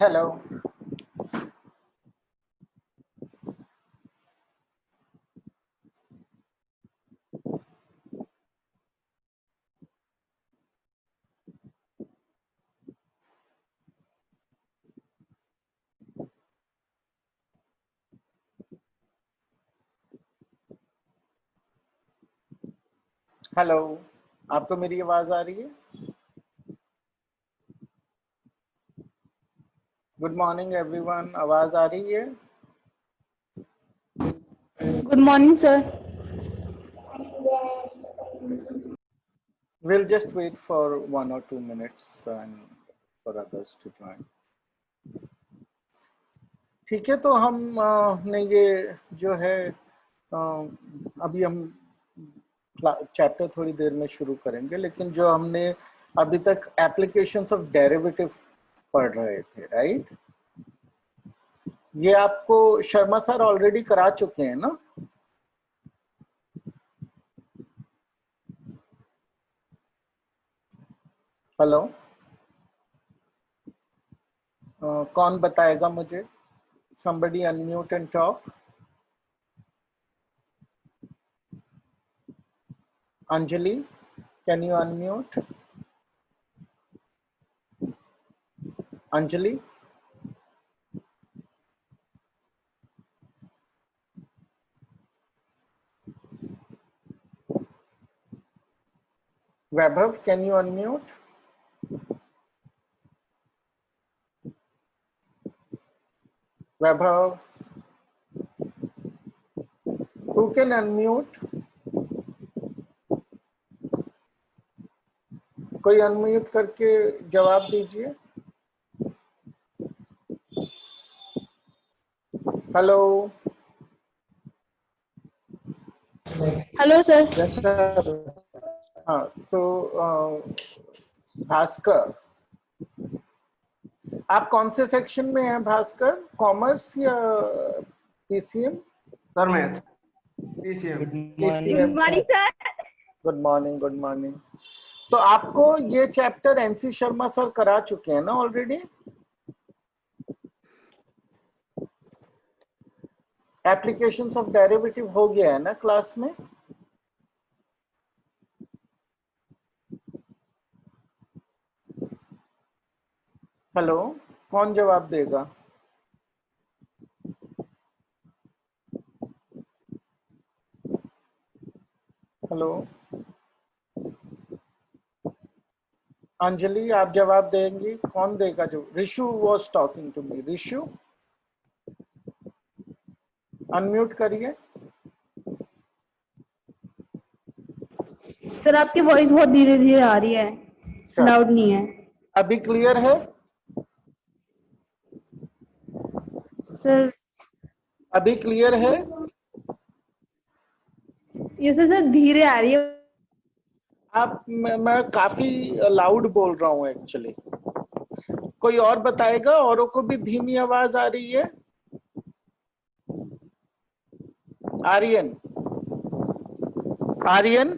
Hello, hello, आपको मेरी आवाज आ रही है? गुड मॉर्निंग एवरीवन, आवाज आ रही है? Good morning sir. We'll just wait for 1 or 2 minutes and for others to join. ठीक है, तो हम ने ये जो है अभी हम चैप्टर थोड़ी देर में शुरू करेंगे, लेकिन जो हमने अभी तक एप्लीकेशंस ऑफ डेरिवेटिव पढ़ रहे थे, राइट? ये आपको शर्मा सर ऑलरेडी करा चुके हैं ना? हेलो, कौन बताएगा मुझे? Somebody unmute and talk. Anjali, can you unmute? Anjali? Vaibhav, can you unmute? Vaibhav? Who can unmute? कोई अनम्यूट करके जवाब दीजिए। Hello. Hello sir. Yes sir. हाँ, तो भास्कर, आप कौन से सेक्शन में हैं भास्कर? कॉमर्स या PCM? Sir math PCM. Good morning sir. Good morning, good morning. तो आपको ये चैप्टर एनसी शर्मा सर करा चुके हैं ना ऑलरेडी? एप्लीकेशंस ऑफ डेरिवेटिव हो गया है ना क्लास में? हेलो, कौन जवाब देगा? हेलो अंजलि, आप जवाब देंगी? कौन देगा? जो Rishu was talking to me. Rishu, unmute करिए। सर आपकी वॉइस बहुत धीरे धीरे आ रही है, लाउड नहीं है। अभी क्लियर है? सर अभी क्लियर है? ये सर धीरे आ रही है। आप मैं काफी लाउड बोल रहा हूँ एक्चुअली। कोई और बताएगा? औरों को भी धीमी आवाज आ रही है? Aryan, Aryan,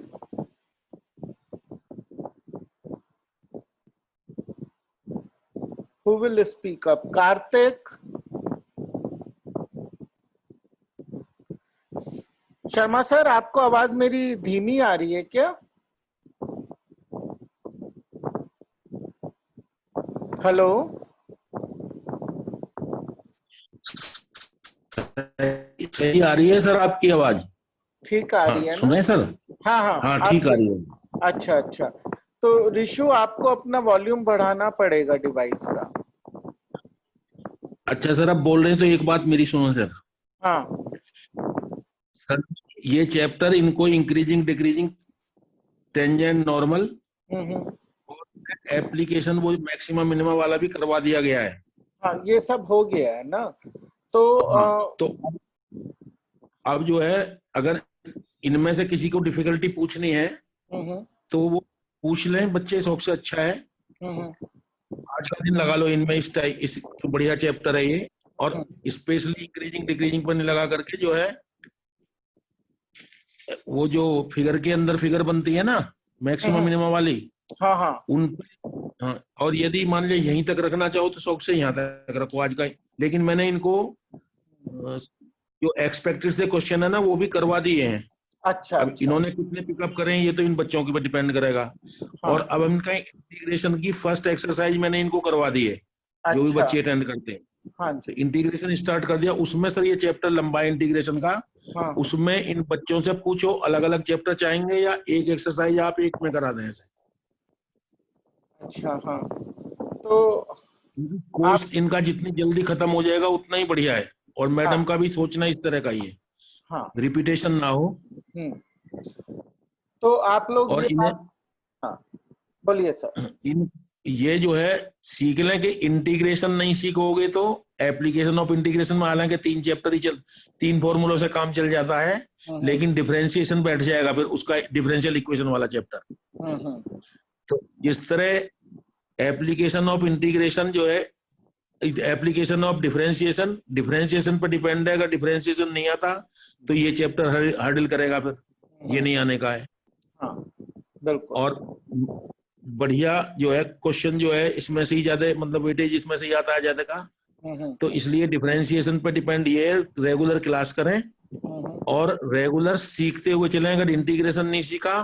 who will speak up? Kartik, Sharma sir, आपको आवाज मेरी धीमी आ रही है क्या? हेलो, सही आ रही है सर आपकी आवाज? ठीक आ रही है ना? सुने सर? हाँ हाँ हाँ ठीक आ रही है। अच्छा अच्छा, तो रिशु आपको अपना वॉल्यूम बढ़ाना पड़ेगा डिवाइस का। अच्छा सर, आप बोल रहे हैं तो एक बात मेरी सुनो सर। हाँ सर, ये चैप्टर इनको increasing decreasing tangent normal application वो मैक्सिमम मिनिमम वाला भी करवा दिया गया है। हाँ, ये सब हो गया है ना? तो तो अब जो है, अगर इनमें से किसी को डिफिकल्टी पूछनी है तो वो पूछ लें, बच्चे शौक से अच्छा है। आज का दिन लगा लो इनमें, इस तो बढ़िया चैप्टर है ये। और स्पेशली इंक्रीजिंग डिक्रीजिंग पर लगा करके जो है, वो जो फिगर के अंदर फिगर बनती है ना, मैक्सिमम मिनिमम वाली, हाँ हाँ उन हाँ, और यदि मान लिया यहीं तक रखना चाहो तो शौक से यहाँ तक रखो आज का। लेकिन मैंने इनको जो एक्सपेक्टेड से क्वेश्चन है ना वो भी करवा दिए हैं। अच्छा अब अच्छा इन्होंने कितने पिकअप करे हैं ये तो इन बच्चों के ऊपर डिपेंड करेगा। हाँ और अब इनका इंटीग्रेशन की फर्स्ट एक्सरसाइज मैंने इनको करवा दी है, जो भी अच्छा बच्चे अटेंड करते हैं। हाँ तो जी इंटीग्रेशन स्टार्ट कर दिया, उसमें सर ये चैप्टर लंबा है इंटीग्रेशन का। हाँ उसमें इन बच्चों से पूछो अलग अलग चैप्टर चाहेंगे या एक एक्सरसाइज आप एक में करा दें ऐसे। अच्छा हाँ तो कोर्स आप इनका जितनी जल्दी खत्म हो जाएगा उतना ही बढ़िया है। और मैडम हाँ का भी सोचना इस तरह का ही है, हाँ रिपीटेशन ना हो। हम्म तो आप लोग और ये इन्हें बात हाँ बोलिए सर इन ये जो है सीख लें कि इंटीग्रेशन नहीं सीखोगे तो एप्लीकेशन ऑफ इंटीग्रेशन में, हालांकि 3 चैप्टर ही 3 फॉर्मूलों से काम चल जाता है, हम्म लेकिन डिफरेंशिएशन बैठ जाएगा फिर उसका, डिफरेंशियल इक्वेशन वाला चैप्टर। हम्म तो इस तरह एप्लीकेशन ऑफ इंटीग्रेशन जो है, एप्लीकेशन ऑफ डिफरेंशिएशन, डिफरेंशिएशन पर डिपेंड है। अगर डिफरेंशिएशन नहीं आता तो ये चैप्टर हर्डल करेगा, फिर ये नहीं आने का है। हाँ बिल्कुल और बढ़िया जो है क्वेश्चन जो है इसमें से ही ज्यादा, मतलब वेटेज इसमें से ही आता है ज्यादा का। तो इसलिए डिफरेंशिएशन पे डिपेंड ये है, रेगुलर क्लास करें और रेगुलर सीखते हुए चलें। अगर इंटीग्रेशन नहीं सीखा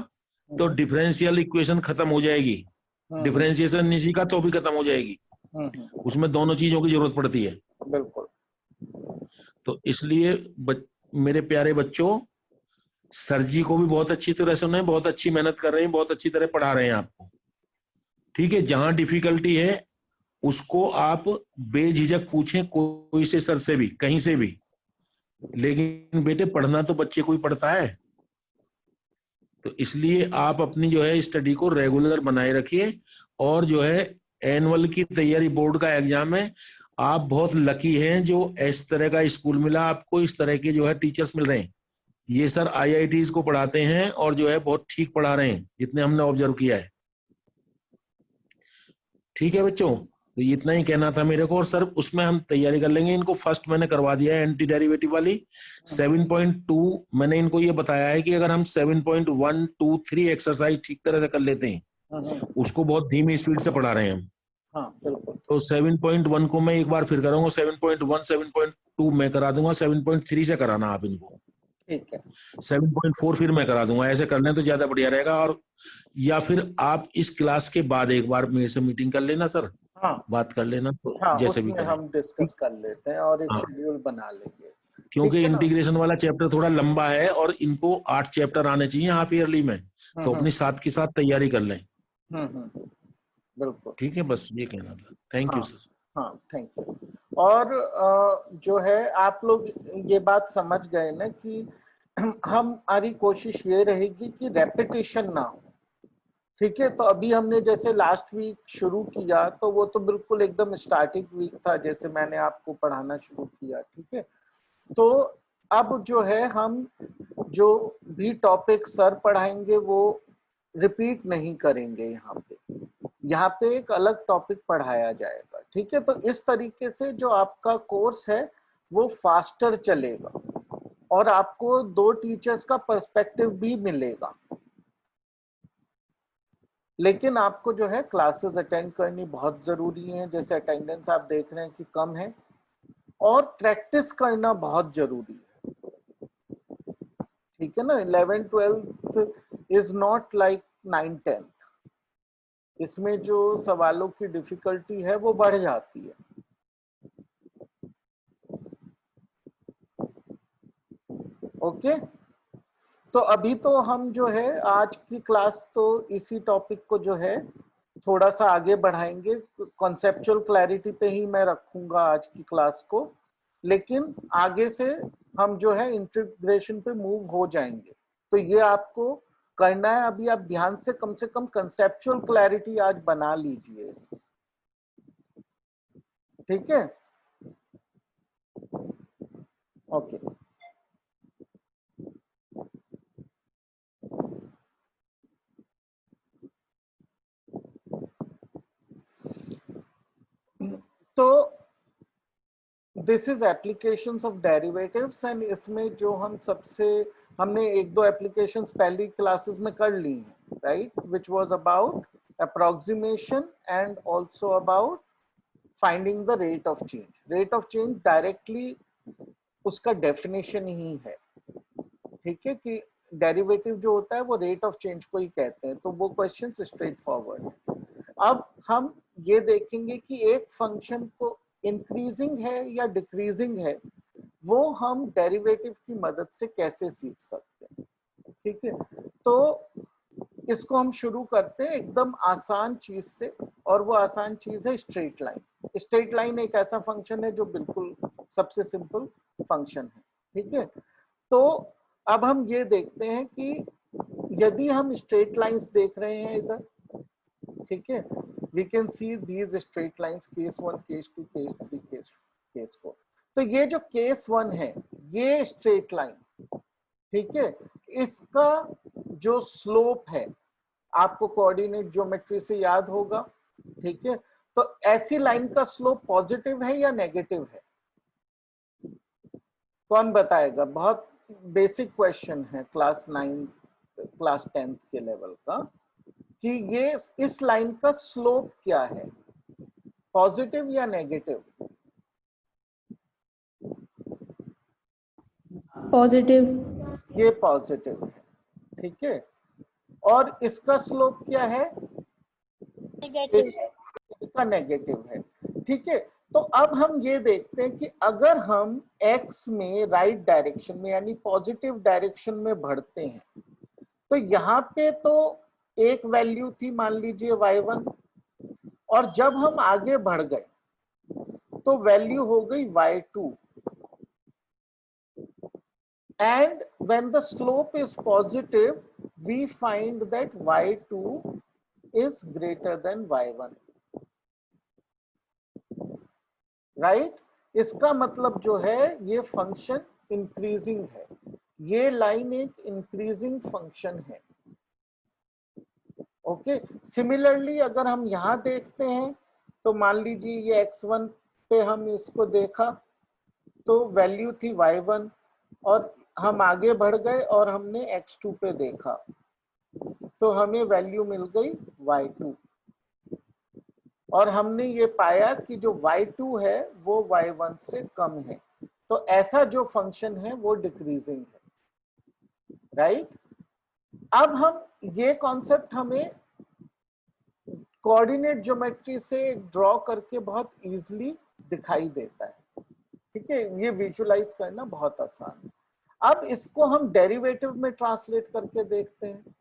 तो डिफरेंशियल इक्वेशन खत्म हो जाएगी, डिफरेंशिएशन नहीं सीखा तो भी खत्म हो जाएगी। उसमें दोनों चीजों की जरूरत पड़ती है। बिल्कुल तो इसलिए मेरे प्यारे बच्चों, सर जी को भी बहुत अच्छी तरह से उन्हें बहुत अच्छी मेहनत कर रहे हैं, बहुत अच्छी तरह पढ़ा रहे हैं आपको। ठीक है, जहां डिफिकल्टी है उसको आप बेझिझक पूछें कोई से, सर से भी, कहीं से भी। लेकिन बेटे पढ़ना तो बच्चे को ही पढ़ता है। तो इसलिए आप अपनी जो है स्टडी को रेगुलर बनाए रखिए। और जो है एनुअल की तैयारी, बोर्ड का एग्जाम है, आप बहुत लकी हैं जो इस तरह का स्कूल मिला आपको, इस तरह के जो है टीचर्स मिल रहे हैं। ये सर आईआईटीज को पढ़ाते हैं और जो है बहुत ठीक पढ़ा रहे हैं, जितने हमने ऑब्जर्व किया है। ठीक है बच्चों, तो इतना ही कहना था मेरे को। और सर उसमें हम तैयारी कर लेंगे। इनको फर्स्ट मैंने करवा दिया है एंटी डेरिवेटिव वाली 7.2। मैंने इनको ये बताया है कि अगर हम 7.1, 2, 3 एक्सरसाइज ठीक तरह से कर लेते हैं, उसको बहुत धीमी स्पीड से पढ़ा रहे हैं हम। हाँ बिल्कुल तो 7.1 को मैं एक बार फिर कराऊंगा, 7.1, 7.2 मैं करा दूंगा, 7.3 से कराना आप इनको, ठीक है 7.4 फिर मैं करा दूंगा। ऐसे कर लें तो ज्यादा बढ़िया रहेगा। और या फिर आप इस क्लास के बाद एक बार मेरे से मीटिंग कर लेना सर, हाँ बात कर लेना, तो हाँ जैसे भी उसमें करें। हम ठीक, डिस्कस कर लेते हैं और एक हाँ, शेड्यूल बना लेंगे क्योंकि ठीक है ना इंटीग्रेशन वाला चैप्टर थोड़ा लंबा है और इनको 8 चैप्टर आने चाहिए हाफ ईयरली में। तो अपनी साथ की साथ तैयारी कर लें। बिल्कुल ठीक है, बस ये कहना था। थैंक यू हाँ सर। हाँ थैंक यू और जो है आप लोग ये बात समझ गए ना कि हमारी कोशिश ये रहेगी कि रेपिटेशन ना हो। ठीक है, तो अभी हमने जैसे लास्ट वीक शुरू किया तो वो तो बिल्कुल एकदम स्टार्टिंग वीक था, जैसे मैंने आपको पढ़ाना शुरू किया। ठीक है, तो अब जो है हम जो भी टॉपिक सर पढ़ाएंगे वो रिपीट नहीं करेंगे। यहाँ पे एक अलग टॉपिक पढ़ाया जाएगा। ठीक है, तो इस तरीके से जो आपका कोर्स है वो फास्टर चलेगा और आपको 2 टीचर्स का पर्सपेक्टिव भी मिलेगा। लेकिन आपको जो है क्लासेस अटेंड करनी बहुत जरूरी है। जैसे अटेंडेंस आप देख रहे हैं कि कम है, और प्रैक्टिस करना बहुत जरूरी है। ठीक है ना, 11th 12th is not like 9th 10th। इसमें जो सवालों की डिफिकल्टी है वो बढ़ जाती है। ओके, तो अभी तो हम जो है आज की क्लास तो इसी टॉपिक को जो है थोड़ा सा आगे बढ़ाएंगे। कॉन्सेप्चुअल क्लैरिटी पे ही मैं रखूंगा आज की क्लास को, लेकिन आगे से हम जो है इंटीग्रेशन पे मूव हो जाएंगे। तो ये आपको करना है। अभी आप ध्यान से कम कंसेप्चुअल क्लैरिटी आज बना लीजिए। ठीक है, okay. This is applications of derivatives and इसमें जो हमने एक दो एप्लीकेशंस पहली क्लासेस में कर ली हैं, right, which was about approximation and also about finding the rate of change. Rate of change directly उसका डेफिनेशन ही है, ठीक है, कि डेरिवेटिव जो होता है वो रेट ऑफ चेंज को ही कहते हैं. तो वो क्वेश्चन स्ट्रेट फॉरवर्ड है. अब हम ये देखेंगे कि एक फंक्शन को इंक्रीजिंग है या डिक्रीजिंग है, वो हम डेरिवेटिव की मदद से कैसे सीख सकते हैं. ठीक है, तो इसको हम शुरू करते हैं एकदम आसान चीज से, और वो आसान चीज है स्ट्रेट लाइन. स्ट्रेट लाइन एक ऐसा फंक्शन है जो बिल्कुल सबसे सिंपल फंक्शन है. ठीक है, तो अब हम ये देखते हैं कि यदि हम स्ट्रेट लाइंस देख रहे हैं इधर, ठीक है, we can see these straight lines case 1, case 2, case 3, case 4. तो ये जो केस 1 है ये स्ट्रेट लाइन, ठीक है, इसका जो स्लोप है आपको कोऑर्डिनेट ज्योमेट्री से याद होगा. ठीक है, तो ऐसी लाइन का स्लोप पॉजिटिव है या नेगेटिव है, कौन बताएगा? बहुत बेसिक क्वेश्चन है क्लास 9 क्लास 10th के लेवल का, कि ये इस लाइन का स्लोप क्या है, पॉजिटिव या नेगेटिव? पॉजिटिव. ये पॉजिटिव है. ठीक है, और इसका स्लोप क्या है? इसका नेगेटिव है. ठीक है, तो अब हम ये देखते हैं कि अगर हम x में राइट डायरेक्शन में यानी पॉजिटिव डायरेक्शन में बढ़ते हैं, तो यहाँ पे तो एक वैल्यू थी मान लीजिए y1, और जब हम आगे बढ़ गए तो वैल्यू हो गई y2, and when the slope is positive we find that y2 is greater than y1, right? इसका मतलब जो है ये फंक्शन इंक्रीजिंग है, ये लाइन एक इंक्रीजिंग फंक्शन है. ओके, सिमिलरली अगर हम यहां देखते हैं तो मान लीजिए ये x1 पे हम इसको देखा तो वैल्यू थी y1, और हम आगे बढ़ गए और हमने x2 पे देखा तो हमें वैल्यू मिल गई y2, और हमने ये पाया कि जो y2 है वो y1 से कम है. तो ऐसा जो फंक्शन है वो डिक्रीजिंग है, राइट? अब हम ये कॉन्सेप्ट हमें कोऑर्डिनेट ज्योमेट्री से ड्रॉ करके बहुत इजीली दिखाई देता है. ठीक है, ये विजुलाइज करना बहुत आसान है. अब इसको हम डेरिवेटिव में ट्रांसलेट करके देखते हैं.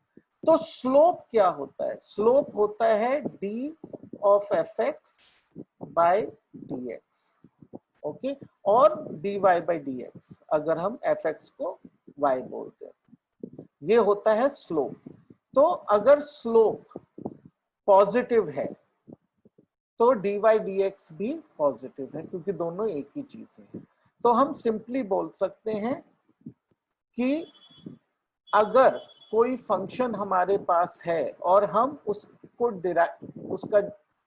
तो स्लोप क्या होता है? स्लोप होता है d of fx by dx, okay, और dy बाय dx अगर हम fx को y बोलते हैं, ये होता है स्लोप. तो अगर स्लोप पॉजिटिव है तो dy dx भी पॉजिटिव है, क्योंकि दोनों एक ही चीजें हैं. तो हम सिंपली बोल सकते हैं कि अगर कोई फंक्शन हमारे पास है और हम उसका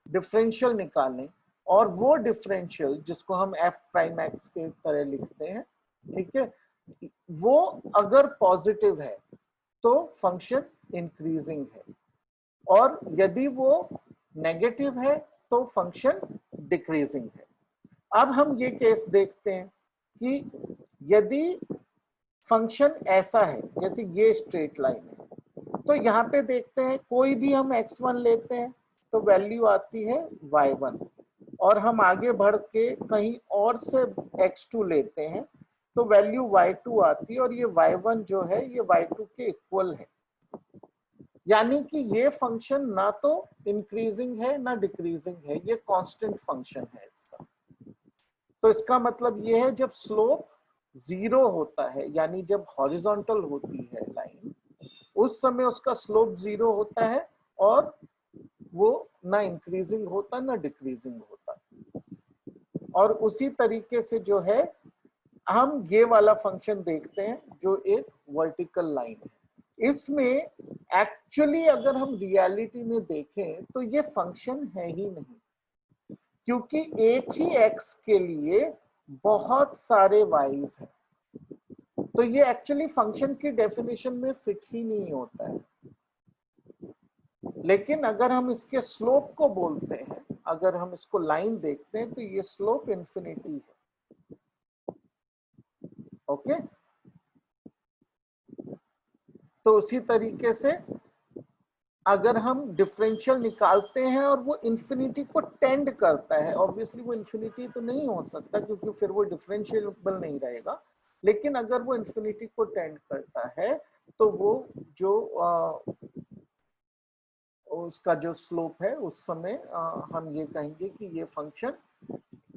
डिफरेंशियल निकालें, और वो डिफरेंशियल जिसको हम f प्राइम x के तरह लिखते हैं, ठीक है, वो अगर पॉजिटिव है तो फंक्शन इंक्रीजिंग है, और यदि वो नेगेटिव है तो फंक्शन डिक्रीजिंग है. अब हम ये केस देखते हैं कि यदि फंक्शन ऐसा है जैसे ये स्ट्रेट लाइन है, तो यहाँ पे देखते हैं कोई भी हम x1 लेते हैं तो वैल्यू आती है y1, और हम आगे बढ़ के कहीं और से x2 लेते हैं तो वैल्यू y2 आती है, और ये y1 जो है ये y2 के इक्वल है. यानी कि ये फंक्शन ना तो इंक्रीजिंग है ना डिक्रीजिंग है, ये कांस्टेंट फंक्शन है इसका. तो इसका मतलब ये है जब स्लोप 0 होता है, यानी जब हॉरिजॉन्टल होती है लाइन, उस समय उसका स्लोप 0 होता है, और वो ना इंक्रीजिंग होता ना डिक्रीजिंग होता. और उसी तरीके से जो है हम ये वाला फंक्शन देखते हैं जो एक वर्टिकल लाइन है. इसमें एक्चुअली अगर हम रियलिटी में देखें तो ये फंक्शन है ही नहीं, क्योंकि एक ही x के लिए बहुत सारे वाइज है, तो ये एक्चुअली फंक्शन की डेफिनेशन में फिट ही नहीं होता है। लेकिन अगर हम इसके स्लोप को बोलते हैं, अगर हम इसको लाइन देखते हैं, तो ये स्लोप इंफिनिटी है। ओके, तो उसी तरीके से अगर हम डिफरेंशियल निकालते हैं और वो इंफिनिटी को टेंड करता है, ऑब्वियसली वो इंफिनिटी तो नहीं हो सकता क्योंकि फिर वो डिफरेंशिएबल नहीं रहेगा, लेकिन अगर वो इंफिनिटी को टेंड करता है तो वो जो उसका जो स्लोप है उस समय हम ये कहेंगे कि ये फंक्शन,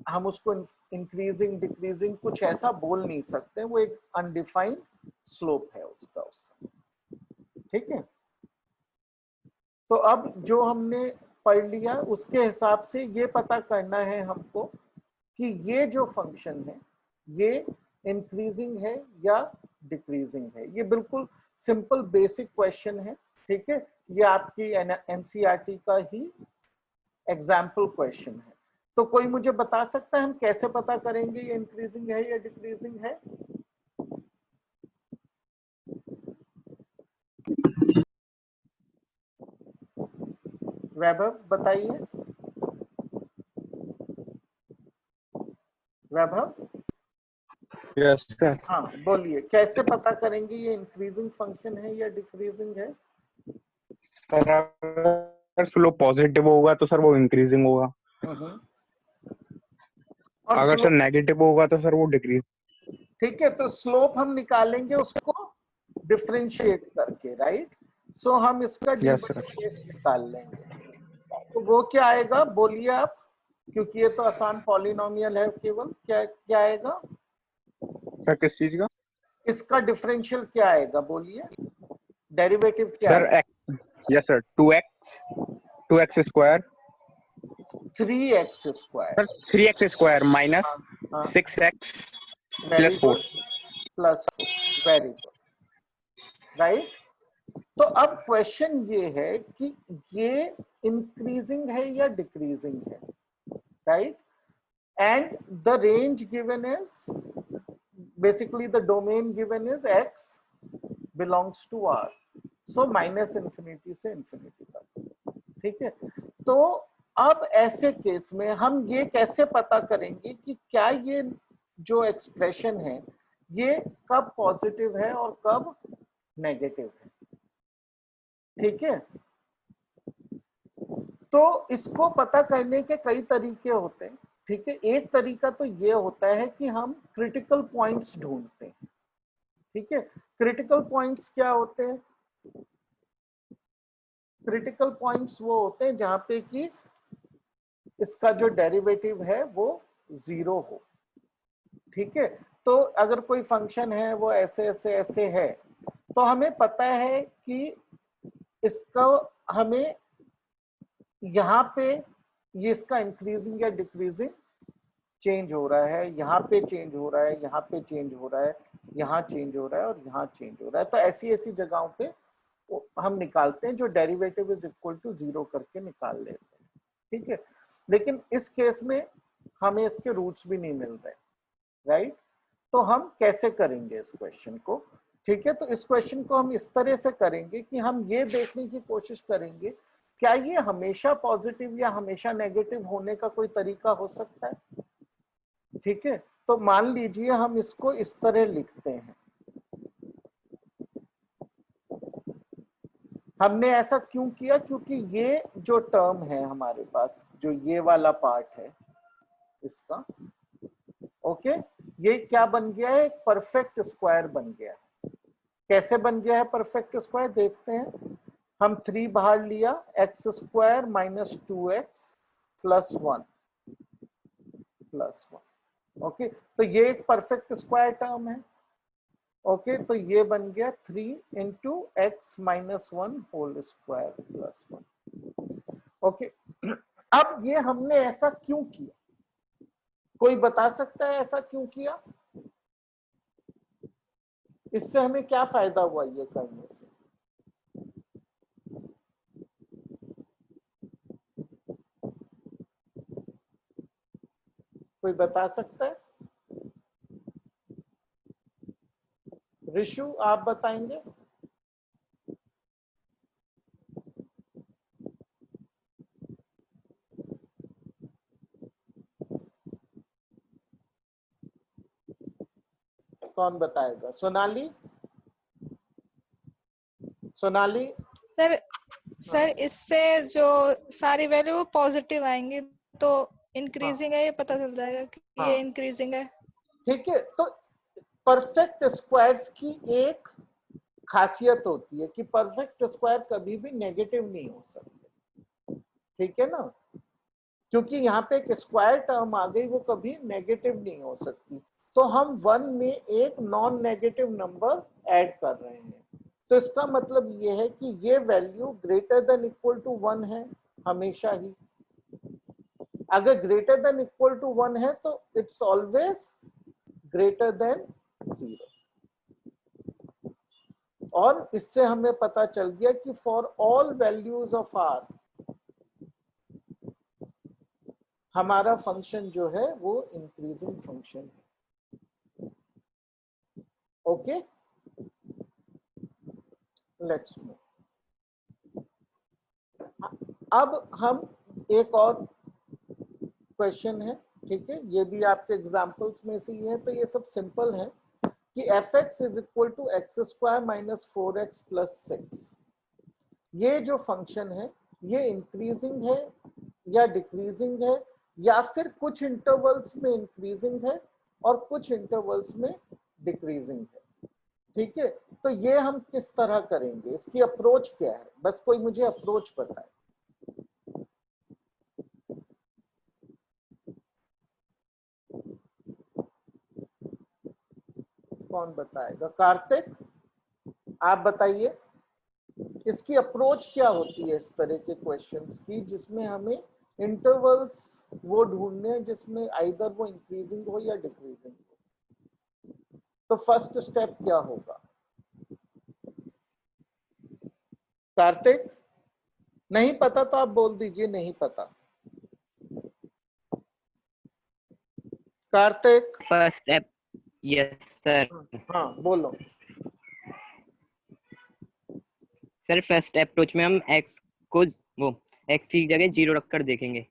हम उसको इंक्रीजिंग डिक्रीजिंग कुछ ऐसा बोल नहीं सकते, वो एक अनडिफाइंड स्लोप है उसका उस समय। ठीक है, तो अब जो हमने पढ़ लिया उसके हिसाब से ये पता करना है हमको कि ये जो फंक्शन है ये इंक्रीजिंग है या डिक्रीजिंग है। ये बिल्कुल सिंपल बेसिक क्वेश्चन है। ठीक है, ये आपकी एनसीईआरटी का ही एग्जाम्पल क्वेश्चन है। तो कोई मुझे बता सकता है हम कैसे पता करेंगे ये इंक्रीजिंग है या डिक्रीजिंग है? वैभव बताइए। वैभव, यस सर। हाँ बोलिए, कैसे पता करेंगे ये इंक्रीजिंग फंक्शन है या डिक्रीजिंग है? सर अगर स्लोप पॉजिटिव होगा तो सर वो इंक्रीजिंग होगा, और अगर सर स्लोप, नेगेटिव होगा तो सर वो डिक्रीज। ठीक है, तो स्लोप हम निकालेंगे उसको डिफरेंशिएट करके, राइट? सो हम इसका यस सर। डी/dx निकाल लेंगे, तो वो क्या आएगा बोलिए आप, क्योंकि ये तो आसान पॉलिनोमियल है केवल। क्या क्या आएगा सर किस चीज का? इसका डिफरेंशियल क्या आएगा बोलिए, डेरिवेटिव क्या सर आएगा? X, yes sir 2x square, 3x square. Sir 3x square minus हाँ 6x very plus good, 4। +4, very good, right. तो अब क्वेश्चन ये है कि ये इंक्रीजिंग है या डिक्रीजिंग है, right? And the range given is, basically the domain given is x belongs to r, so minus infinity से इंफिनिटी तक। ठीक है, तो अब ऐसे केस में हम ये कैसे पता करेंगे कि क्या ये जो एक्सप्रेशन है ये कब पॉजिटिव है और कब नेगेटिव है? ठीक है, तो इसको पता करने के कई तरीके होते हैं। ठीक है, एक तरीका तो ये होता है कि हम क्रिटिकल पॉइंट्स ढूंढते हैं। ठीक है, क्रिटिकल पॉइंट्स क्या होते हैं? क्रिटिकल पॉइंट्स वो होते हैं जहां पे कि इसका जो डेरिवेटिव है वो 0 हो। ठीक है, तो अगर कोई फंक्शन है वो ऐसे ऐसे ऐसे है, तो हमें पता है कि इसका हमें यहाँ पे ये इसका इंक्रीजिंग या डिक्रीजिंग चेंज हो रहा है, यहाँ पे चेंज हो रहा है, यहाँ पे चेंज हो रहा है, यहाँ चेंज हो रहा है और यहाँ चेंज हो रहा है। तो ऐसी ऐसी जगहों पे हम निकालते हैं जो डेरिवेटिव इज इक्वल टू 0 करके निकाल लेते हैं। ठीक है, लेकिन इस केस में हमें इसके रूट्स भी नहीं मिल रहे, राइट? तो हम कैसे करेंगे इस क्वेश्चन को? ठीक है, तो इस क्वेश्चन को हम इस तरह से करेंगे कि हम ये देखने की कोशिश करेंगे क्या ये हमेशा पॉजिटिव या हमेशा नेगेटिव होने का कोई तरीका हो सकता है। ठीक है, तो मान लीजिए हम इसको इस तरह लिखते हैं। हमने ऐसा क्यों किया? क्योंकि ये जो टर्म है हमारे पास, जो ये वाला पार्ट है इसका, ओके, ये क्या बन गया है? एक परफेक्ट स्क्वायर बन गया है। कैसे बन गया है परफेक्ट स्क्वायर देखते हैं। हम 3 बाहर लिया, x square minus 2x plus 1 plus 1। Okay, तो ये एक परफेक्ट स्क्वायर टर्म है। ओके, तो ये बन गया 3 into x minus 1 whole square plus 1। Okay, अब ये हमने ऐसा क्यों किया? कोई बता सकता है ऐसा क्यों किया? इससे हमें क्या फायदा हुआ ये करने से? कोई बता सकता है? ऋषु आप बताएंगे? कौन बताएगा? सोनाली, सोनाली। सर इससे जो सारी वैल्यू पॉजिटिव आएंगी तो इंक्रीजिंग है, ये पता चल जाएगा कि हाँ। ये इंक्रीजिंग है। ठीक है, तो परफेक्ट स्क्वायर्स की एक खासियत होती है कि परफेक्ट स्क्वायर कभी भी नेगेटिव नहीं हो सकते, ठीक है ना, क्योंकि यहाँ पे एक स्क्वायर टर्म आ गई, वो कभी नेगेटिव नहीं हो सकती। तो हम 1 में एक नॉन नेगेटिव नंबर ऐड कर रहे हैं, तो इसका मतलब ये है कि ये value greater than equal to 1 है हमेशा ही। अगर ग्रेटर देन इक्वल टू 1 है तो इट्स ऑलवेज ग्रेटर देन 0। और इससे हमें पता चल गया कि for all values of R हमारा फंक्शन जो है वो इंक्रीजिंग फंक्शन है। Okay, let's move. अब हम एक और क्वेश्चन है, ठीक है, ये भी आपके एग्जांपल्स में से ही है, तो ये सब सिंपल है कि fx is equal to x square minus 4x plus 6। ये जो फंक्शन है ये इंक्रीजिंग है या डिक्रीजिंग है, या फिर कुछ इंटरवल्स में इंक्रीजिंग है और कुछ इंटरवल्स में डिक्रीजिंग है, ठीक है। तो ये हम किस तरह करेंगे, इसकी अप्रोच क्या है, बस कोई मुझे अप्रोच बताए। कौन बताएगा? कार्तिक आप बताइए, इसकी अप्रोच क्या होती है इस तरह के क्वेश्चंस की, जिसमें हमें इंटरवल्स वो ढूंढने हैं जिसमें आइदर वो इंक्रीजिंग हो या डिक्रीजिंग हो। तो फर्स्ट स्टेप क्या होगा? कार्तिक नहीं पता तो आप बोल दीजिए नहीं पता। Kartik first step, yes sir. हाँ बोलो। सर फर्स्ट अप्रोच में हम x को वो x की जगह 0 रखकर देखेंगे।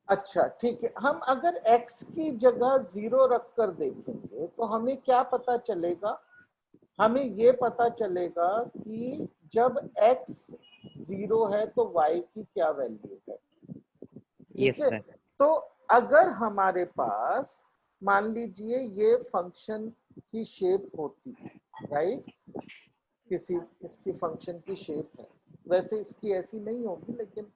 अच्छा ठीक है, हम अगर x की जगह 0 रखकर देखेंगे तो हमें क्या पता चलेगा? हमें ये पता चलेगा कि जब x 0 है तो y की क्या वैल्यू है, यस ठीक है। सर। तो अगर हमारे पास मान लीजिए ये फंक्शन की शेप होती है, राइट, किसी इसकी फंक्शन की शेप है, वैसे इसकी ऐसी नहीं होगी लेकिन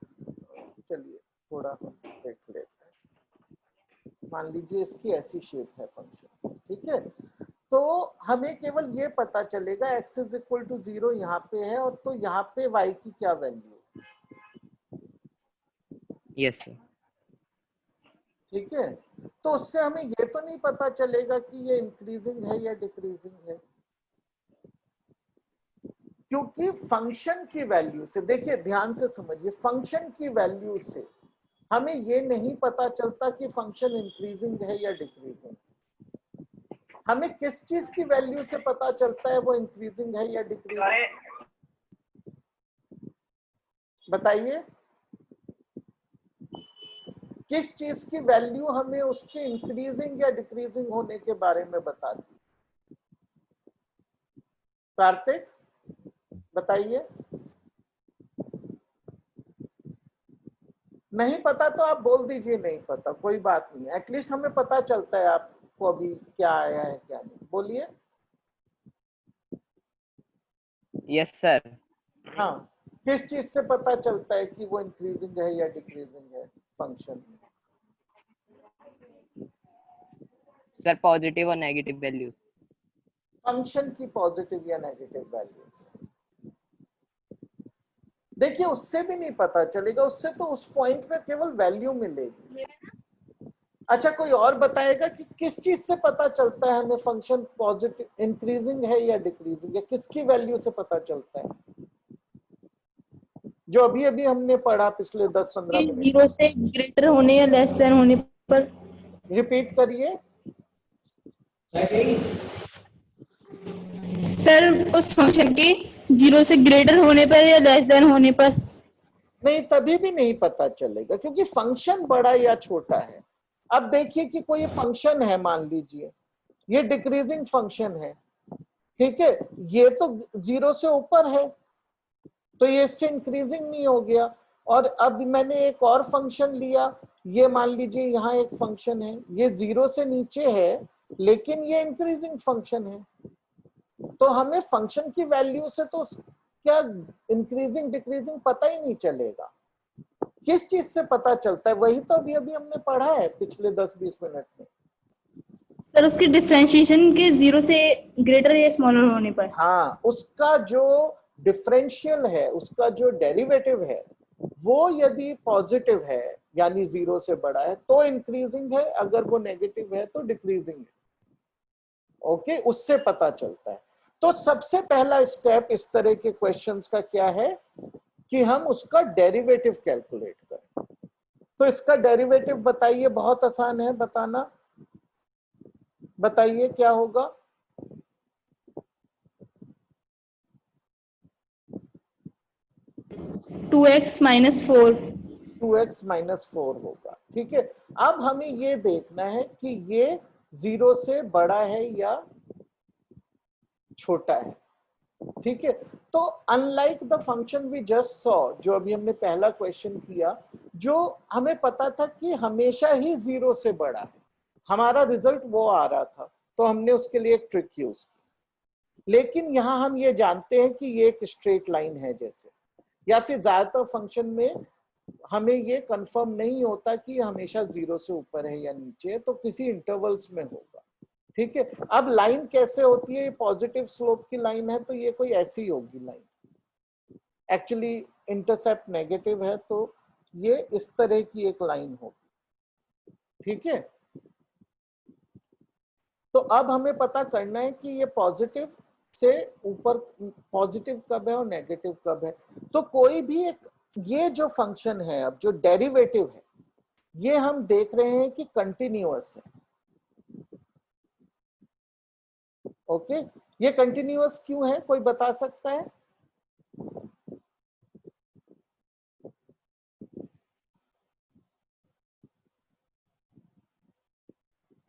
चलिए थोड़ा हम देख लेते हैं। मान लीजिए इसकी ऐसी शेप है फंक्शन, ठीक है। तो हमें केवल ये पता चलेगा x इज इक्वल टू 0 यहाँ पे है, और तो यहाँ पे y की क्या वैल्यू है, यस सर। ठीक है। तो उससे हमें ये तो नहीं पता चलेगा कि ये इंक्रीजिंग है या डिक्रीजिंग है, क्योंकि फंक्शन की वैल्यू से, देखिए ध्यान से समझिए, फंक्शन की वैल्यू से हमें ये नहीं पता चलता कि फंक्शन इंक्रीजिंग है या डिक्रीजिंग। हमें किस चीज की वैल्यू से पता चलता है वो इंक्रीजिंग है या डिक्रीजिंग, बताइए। किस चीज की वैल्यू हमें उसके इंक्रीजिंग या डिक्रीजिंग होने के बारे में बताती? कार्तिक बताइए। नहीं पता तो आप बोल दीजिए नहीं पता, कोई बात नहीं, एटलीस्ट हमें पता चलता है आपको अभी क्या आया है क्या नहीं। बोलिए। Yes sir. हाँ, किस चीज से पता चलता है कि वो इंक्रीजिंग है या डिक्रीजिंग है फंक्शन? सर पॉजिटिव और नेगेटिव वैल्यूज। फंक्शन की पॉजिटिव या नेगेटिव वैल्यूज। देखिए उससे भी नहीं पता चलेगा, उससे तो उस पॉइंट पे केवल वैल्यू मिलेगी। अच्छा कोई और बताएगा कि किस चीज से पता चलता है हमें फंक्शन पॉजिटिव इंक्रीजिंग है या डिक्रीजिंग है, किसकी वैल्यू से पता चलता है? जो अभी अभी हमने पढ़ा पिछले 10-15 मिनट। 0 से ग्रेटर होने या लेस देन होने पर। रिपीट करिए। सर उस फंक्शन के 0 से ग्रेटर होने पर या लेस देन होने पर? नहीं, तभी भी नहीं पता चलेगा क्योंकि फंक्शन बड़ा या छोटा है। अब देखिए कि कोई फंक्शन है, मान लीजिए ये डिक्रीजिंग फंक्शन है, ठीक है, ये तो 0 से ऊपर है तो ये इससे इंक्रीजिंग नहीं हो गया। और अब मैंने एक और फंक्शन लिया, ये मान लीजिए यहाँ एक फंक्शन है, ये 0 से नीचे है लेकिन ये इंक्रीजिंग फंक्शन है, तो हमें फंक्शन की वैल्यू से तो क्या इंक्रीजिंग डिक्रीजिंग पता ही नहीं चलेगा। किस चीज से पता चलता है? वही तो अभी अभी हमने पढ़ा है पिछले 10-20 मिनट में। सर उसके डिफरेंशिएशन के 0 से ग्रेटर या स्मॉलर होने पर? हाँ, उसका जो डिफरेंशियल है, उसका जो डेरिवेटिव है वो यदि पॉजिटिव है यानी 0 से बड़ा है तो इंक्रीजिंग है, अगर वो नेगेटिव है तो डिक्रीजिंग है। ओके, उससे पता चलता है। तो सबसे पहला स्टेप इस तरह के क्वेश्चंस का क्या है कि हम उसका डेरिवेटिव कैलकुलेट करें। तो इसका डेरिवेटिव बताइए, बहुत आसान है बताना, बताइए क्या होगा? To x minus 4। 2x minus 4 होगा, ठीक है। अब हमें ये देखना है कि ये 0 से बड़ा है या छोटा है, ठीक है। तो unlike the function we just saw, जो अभी हमने पहला क्वेश्चन किया, जो हमें पता था कि हमेशा ही 0 से बड़ा है, हमारा रिजल्ट वो आ रहा था, तो हमने उसके लिए एक ट्रिक यूज की। लेकिन यहां हम ये जानते हैं कि ये एक स्ट्रेट लाइन है जैसे, या फिर ज्यादातर फंक्शन में हमें ये कंफर्म नहीं होता कि हमेशा 0 से ऊपर है या नीचे है, तो किसी इंटरवल्स में होगा, ठीक है। अब लाइन कैसे होती है? पॉजिटिव स्लोप की लाइन है तो ये कोई ऐसी होगी लाइन, एक्चुअली इंटरसेप्ट नेगेटिव है तो ये इस तरह की एक लाइन होगी, ठीक है। तो अब हमें पता करना है कि ये पॉजिटिव से ऊपर पॉजिटिव कब है और नेगेटिव कब है। तो कोई भी एक, ये जो फंक्शन है अब जो डेरिवेटिव है, ये हम देख रहे हैं कि कंटिन्यूअस है। ओके, ये कंटिन्यूअस क्यों है, कोई बता सकता है?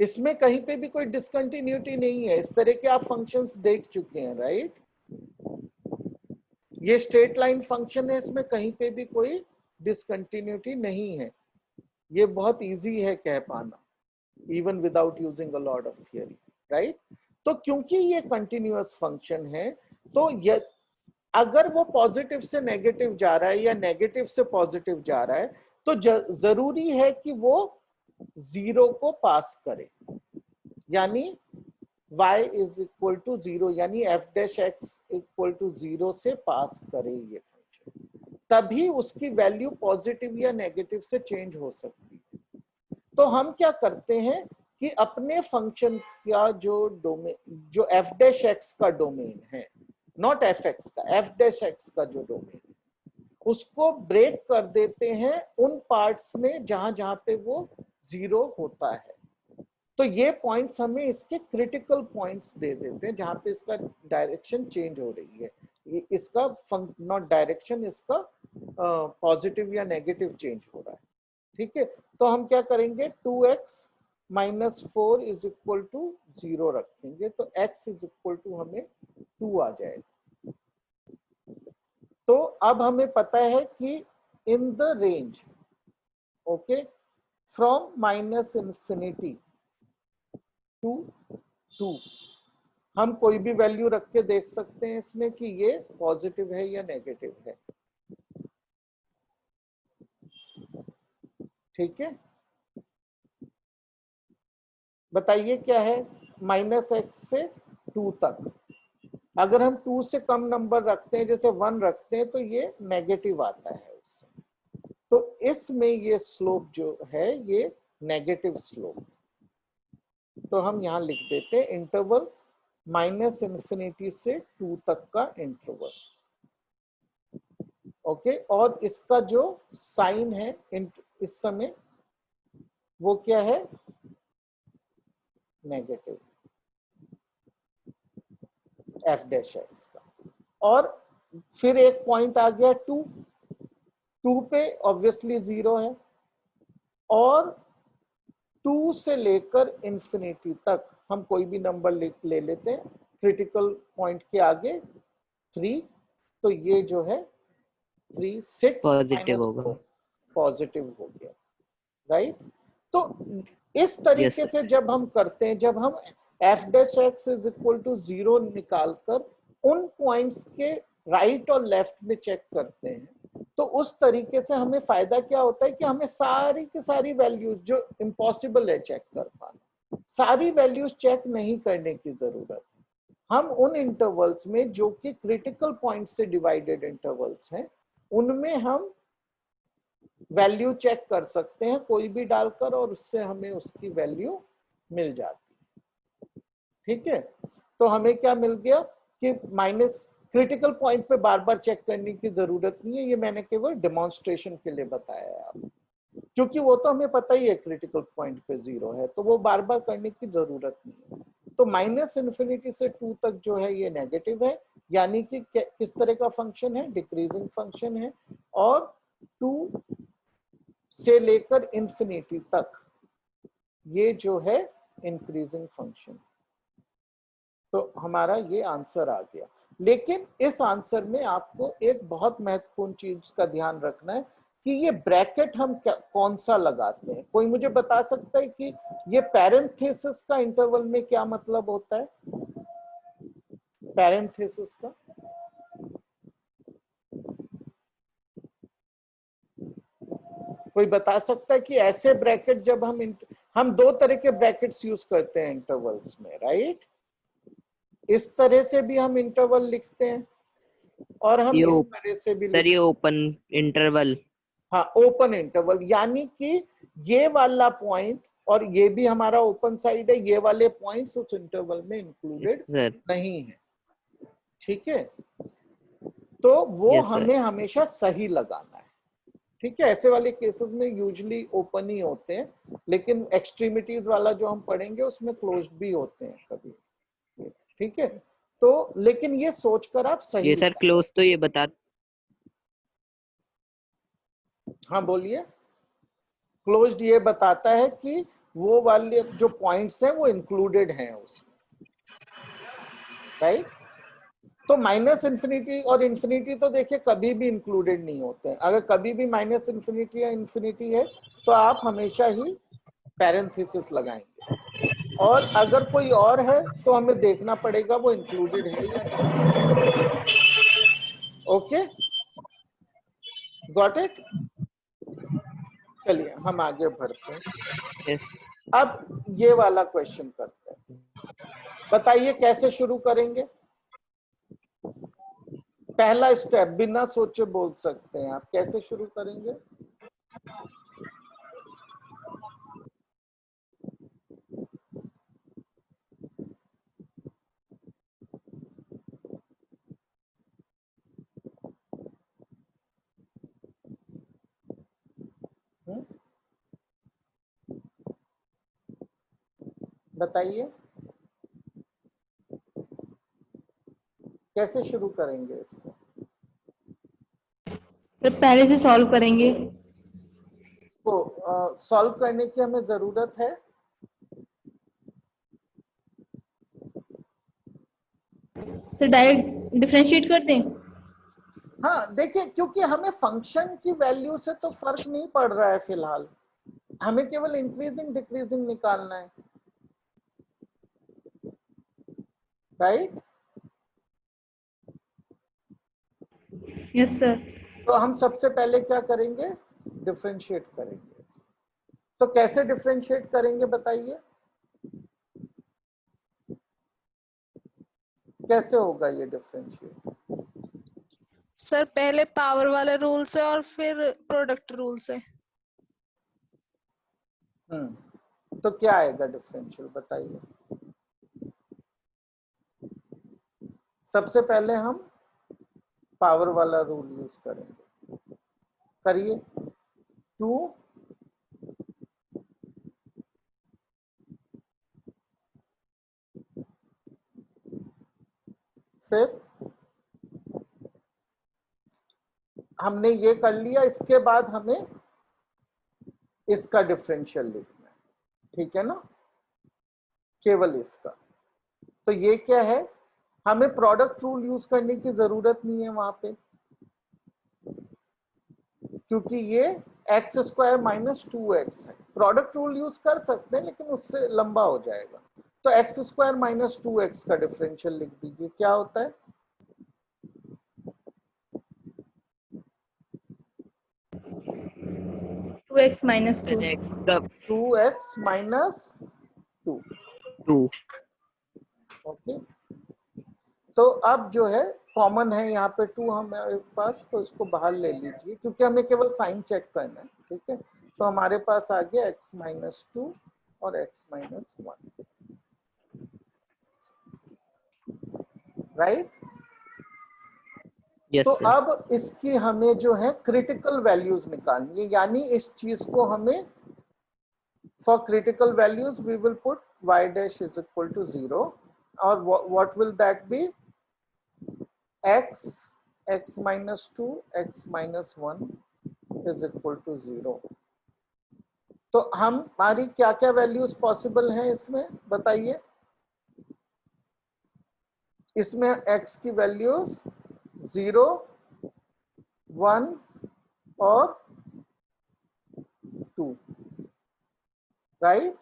इसमें कहीं पे भी कोई डिसकंटिन्यूटी नहीं है। इस तरह के आप फंक्शंस देख चुके हैं, राइट? ये स्ट्रेट लाइन फंक्शन है, इसमें कहीं पे भी कोई डिसकंटिन्यूटी नहीं है। ये बहुत इजी है कह पाना, even without using a lot of theory, right? तो क्योंकि ये कंटिन्यूअस फंक्शन है, तो ये अगर वो पॉजिटिव से नेगेटिव जा रहा है या नेगेटिव से पॉजिटिव जा रहा है, तो जरूरी है कि वो 0 को पास करे, यानी y इज इक्वल टू 0, यानी f dash x equal to 0 से पास करे ये फंक्शन, तभी उसकी वैल्यू पॉजिटिव या नेगेटिव से चेंज हो सकती है। तो हम क्या करते हैं कि अपने फंक्शन का जो डोमेन, जो f डैश x का डोमेन है, नॉट एफ एक्स का, एफ डैश एक्स का जो डोमेन है, उसको ब्रेक कर देते हैं उन पार्ट्स में जहां जहां पे वो 0 होता है। तो ये पॉइंट्स हमें इसके क्रिटिकल पॉइंट्स दे देते हैं जहां पे इसका डायरेक्शन चेंज हो रही है, इसका नॉट डायरेक्शन, इसका पॉजिटिव या नेगेटिव चेंज हो रहा है, ठीक है। तो हम क्या करेंगे, 2x minus 4 is equal to 0 रखेंगे, तो x इज इक्वल टू हमें 2 आ जाएगा। तो अब हमें पता है कि in the range, okay, from minus infinity to 2, हम कोई भी वैल्यू रख के देख सकते हैं इसमें कि ये पॉजिटिव है या नेगेटिव है, ठीक है। बताइए क्या है, -x से 2 तक, अगर हम 2 से कम नंबर रखते हैं, जैसे 1 रखते हैं, तो ये नेगेटिव आता है उससे। तो इसमें ये स्लोप जो है ये नेगेटिव स्लोप, तो हम यहां लिख देते हैं इंटरवल माइनस इंफिनिटी से 2 तक का इंटरवल, ओके। और इसका जो साइन है इस समय वो क्या है, नेगेटिव, एफ डैश एक्स का। और फिर एक पॉइंट आ गया 2, 2 पे ऑब्वियसली 0 है, और 2 से लेकर इंफिनिटी तक हम कोई भी नंबर ले लेते हैं, क्रिटिकल पॉइंट के आगे 3, तो ये जो है 3 6 पॉजिटिव होगा। 4 पॉजिटिव हो गया, राइट। तो इस तरीके से जब हम करते हैं, जब हम F dash x is equal to 0 निकालकर उन पॉइंट्स के राइट और लेफ्ट में चेक करते हैं, तो उस तरीके से हमें फायदा क्या होता है कि हमें सारी की सारी वैल्यूज जो इम्पॉसिबल है चेक कर पाना, सारी वैल्यूज चेक नहीं करने की जरूरत है। हम उन इंटरवल्स में जो कि क्रिटिकल पॉइंट से डिवाइडेड इंटरवल्स हैं, उनमें हम वैल्यू चेक कर सकते हैं कोई भी डालकर, और उससे हमें उसकी वैल्यू मिल जाती है। ठीक है, तो हमें क्या मिल गया कि माइनस, क्रिटिकल पॉइंट पे बार बार चेक करने की जरूरत नहीं है, ये मैंने केवल डेमोन्स्ट्रेशन के लिए बताया है आपको, क्योंकि वो तो हमें पता ही है क्रिटिकल पॉइंट पे 0 है, तो वो बार बार करने की जरूरत नहीं है। तो माइनस इन्फिनिटी से 2 तक जो है ये नेगेटिव है, यानी कि किस तरह का फंक्शन है, डिक्रीजिंग फंक्शन है, और 2 से लेकर इंफिनिटी तक ये जो है इंक्रीजिंग फंक्शन। तो हमारा ये आंसर आ गया। लेकिन इस आंसर में आपको एक बहुत महत्वपूर्ण चीज का ध्यान रखना है कि ये ब्रैकेट हम कौन सा लगाते हैं। कोई मुझे बता सकता है कि ये पैरेंथेसिस का इंटरवल में क्या मतलब होता है, पैरेंथेसिस का? कोई बता सकता है कि ऐसे ब्रैकेट जब हम 2 तरह के ब्रैकेट्स यूज करते हैं इंटरवल्स में, राइट। इस तरह से भी हम इंटरवल लिखते हैं और हम इस तरह से भी लिखते हैं। ओपन इंटरवल, हाँ, ओपन इंटरवल, यानी कि ये वाला पॉइंट और ये भी हमारा ओपन साइड है, ये वाले पॉइंट्स उस इंटरवल में इंक्लूडेड नहीं है। ठीक है, तो वो हमें हमेशा सही लगाना है। ठीक है, ऐसे वाले केसेस में यूजुअली ओपन ही होते हैं, लेकिन एक्सट्रीमिटीज वाला जो हम पढ़ेंगे उसमें क्लोज्ड भी होते हैं कभी। ठीक है, तो लेकिन ये सोचकर आप सही, ये सर क्लोज तो ये बता, हाँ बोलिए। क्लोज्ड ये बताता है कि वो वाले जो पॉइंट्स हैं वो इंक्लूडेड हैं उसमें, राइट। तो माइनस इन्फिनिटी और इन्फिनिटी तो देखिए कभी भी इंक्लूडेड नहीं होते हैं। अगर कभी भी माइनस इन्फिनिटी या इन्फिनिटी है तो आप हमेशा ही पैरेंथेसिस लगाएंगे, और अगर कोई और है तो हमें देखना पड़ेगा वो इंक्लूडेड है या नहीं। Okay, got it. चलिए हम आगे बढ़ते हैं। अब ये वाला क्वेश्चन करते हैं, बताइए कैसे शुरू करेंगे। पहला स्टेप बिना सोचे बोल सकते हैं आप, कैसे शुरू करेंगे। बताइए कैसे शुरू करेंगे इसको। सर पहले से सॉल्व करेंगे। तो सॉल्व करने की हमें जरूरत है। सर डायरेक्ट डिफरेंशिएट कर दें। हाँ देखिए, क्योंकि हमें फंक्शन की वैल्यू से तो फर्क नहीं पड़ रहा है फिलहाल, हमें केवल इंक्रीजिंग डिक्रीजिंग निकालना है, राइट। Yes sir. तो हम सबसे पहले क्या करेंगे, डिफरेंशिएट करेंगे। तो कैसे डिफरेंशिएट करेंगे बताइए, कैसे होगा ये डिफरेंशिएट। सर पहले पावर वाले रूल से और फिर प्रोडक्ट रूल से। तो क्या आएगा डिफरेंशियल बताइए। सबसे पहले हम पावर वाला रूल यूज करेंगे, करिए। 2 - फिर हमने ये कर लिया, इसके बाद हमें इसका डिफरेंशियल लिखना है, ठीक है ना, केवल इसका। तो ये क्या है, हमें प्रोडक्ट रूल यूज करने की जरूरत नहीं है वहां पे, क्योंकि ये एक्स स्क्वायर माइनस 2x है। प्रोडक्ट रूल यूज कर सकते हैं लेकिन उससे लंबा हो जाएगा। तो एक्स स्क्वायर माइनस 2x का डिफरेंशियल लिख दीजिए, क्या होता है, 2x minus 2. सर x का 2x माइनस 2। 2 ओके, तो अब जो है कॉमन है यहाँ पे 2 हमारे पास, तो इसको बाहर ले लीजिए क्योंकि हमें केवल साइन चेक करना है, ठीक है। तो हमारे पास आ गया x माइनस 2 और x माइनस 1, राइट। यस तो सर अब इसकी हमें जो है क्रिटिकल वैल्यूज निकालनी है, यानी इस चीज को हमें for critical values we will put y dash is equal to 0 और what will that be, x minus 2 x minus 1 is equal to 0। तो हमारी क्या क्या वैल्यूज पॉसिबल हैं इसमें बताइए। इसमें x की वैल्यूज 0, 1 और 2, राइट।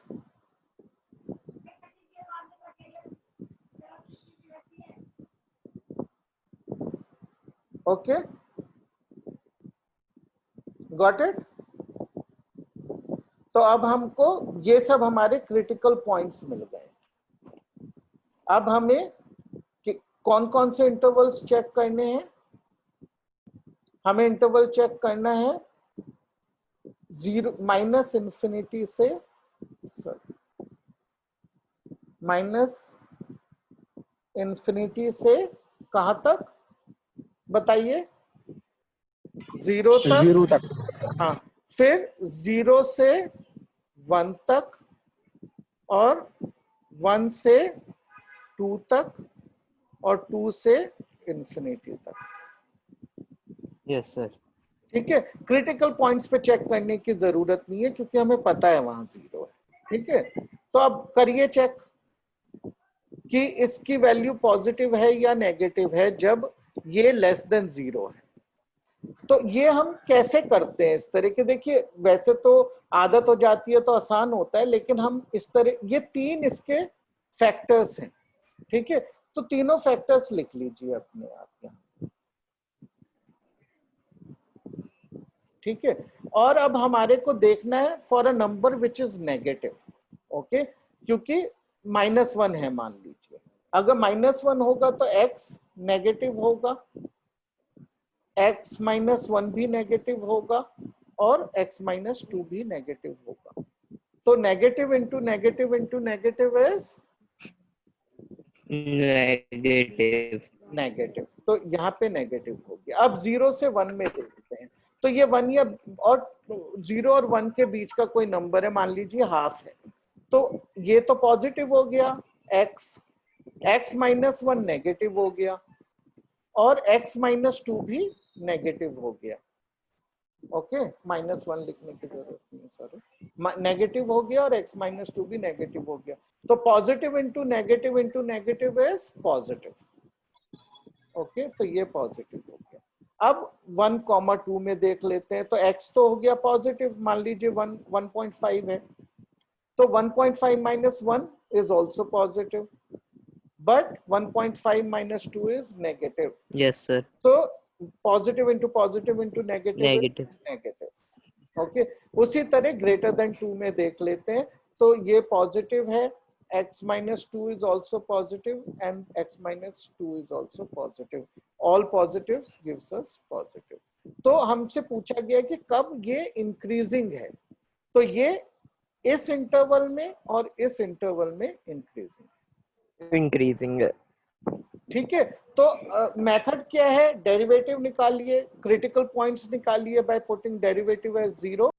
Okay, got it. तो अब हमको ये सब हमारे क्रिटिकल पॉइंट्स मिल गए। अब हमें कौन कौन से इंटरवल्स चेक करने हैं, हमें इंटरवल चेक करना है 0 माइनस इंफिनिटी से, माइनस इंफिनिटी से कहां तक बताइए, 0 तक। 0 तक। हाँ, फिर 0 से 1 तक और 1 से 2 तक और 2 से इंफिनिटी तक, यस सर ठीक है। क्रिटिकल पॉइंट्स पे चेक करने की जरूरत नहीं है क्योंकि हमें पता है वहां 0 है, ठीक है। तो अब करिए चेक कि इसकी वैल्यू पॉजिटिव है या नेगेटिव है जब ये लेस देन 0 है। तो ये हम कैसे करते हैं इस तरह के, देखिए वैसे तो आदत हो जाती है तो आसान होता है, लेकिन हम इस तरह, ये 3 इसके फैक्टर्स हैं, ठीक है। तो तीनों फैक्टर्स लिख लीजिए अपने आप यहाँ, ठीक है। और अब हमारे को देखना है for a number which is negative, okay, क्योंकि -1 है मान लीजिए। अगर -1 होगा तो x नेगेटिव होगा, x माइनस 1 भी नेगेटिव होगा और x माइनस 2 भी नेगेटिव होगा। तो negative into negative into negative is negative negative, तो यहाँ पे नेगेटिव हो गया। अब 0 से 1 में देखते हैं, तो ये 1 या और 0 और 1 के बीच का कोई नंबर है, मान लीजिए हाफ है, तो ये तो पॉजिटिव हो गया x माइनस 1 नेगेटिव हो गया और x माइनस 2 भी नेगेटिव हो गया, ओके। -1 लिखने की जरूरत नहीं है, सॉरी, नेगेटिव हो गया और x माइनस 2 भी नेगेटिव हो गया। तो positive into negative is positive, okay. तो ये पॉजिटिव हो गया। अब 1,2 में देख लेते हैं, तो x तो हो गया पॉजिटिव, मान लीजिए 1.5 है, तो 1.5 minus 1 is also positive, but 1.5 minus 2 is negative. Yes sir So positive into negative negative is negative. Okay. उसी तरह greater than 2 में देख लेते हैं, तो ये positive है, x minus 2 is also positive and x minus 2 is also positive. All positives gives us positive. तो हमसे पूछा गया कि कब ये increasing है, तो ये इस इंटरवल में और इस इंटरवल में increasing, इंक्रीजिंग। ठीक है। तो मेथड क्या है, डेरिवेटिव निकालिए, क्रिटिकल पॉइंट्स निकालिए बाय पुटिंग डेरिवेटिव एज 0